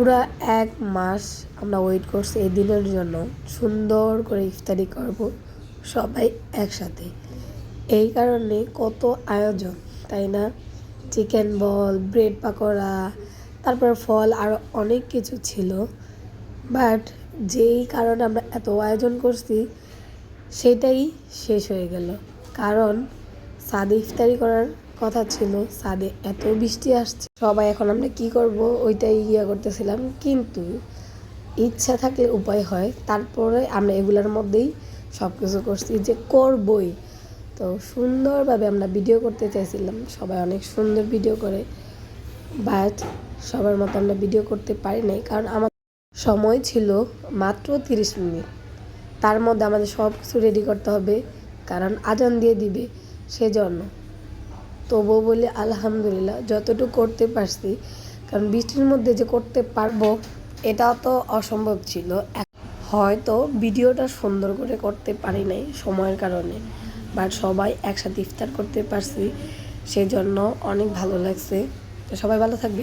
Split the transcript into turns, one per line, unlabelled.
পুরা 1 মাস আমরা ওয়েট করছি এই দিনের জন্য। সুন্দর করে ইফতারি করব সবাই একসাথে। এই কারণে কত আয়োজন, তাই না? চিকেন বল, ব্রেড পাকোড়া, তারপর ফল আরও অনেক কিছু ছিল। বাট যেই কারণে আমরা এত আয়োজন করছি সেটাই শেষ হয়ে গেল। কারণ ছাদে ইফতারি করার কথা ছিল, ছাদে এত বৃষ্টি আসছে, সবাই এখন আমরা কি করব ওইটাই করতেছিলাম। কিন্তু ইচ্ছা থাকলে উপায় হয়, তারপরে আমরা এগুলোর মধ্যেই সব কিছু করছি যে করবই। তো সুন্দরভাবে আমরা ভিডিও করতে চাইছিলাম, সবাই অনেক সুন্দর ভিডিও করে, বাট সবার মতো আমরা ভিডিও করতে পারি নাই। কারণ আমার সময় ছিল মাত্র 30 মিনিট, তার মধ্যে আমাদের সব কিছু রেডি করতে হবে, কারণ আজান দিয়ে দিবে। সেজন্য তবুও বলি আলহামদুলিল্লাহ যতটুকু করতে পারছি। কারণ বৃষ্টির মধ্যে যে করতে পারবো এটাও তো অসম্ভব ছিল। হয়তো ভিডিওটা সুন্দর করে করতে পারি নাই সময়ের কারণে, বাট সবাই একসাথে ইফতার করতে পারছি, সেজন্য অনেক ভালো লাগছে। তো সবাই ভালো থাকবে।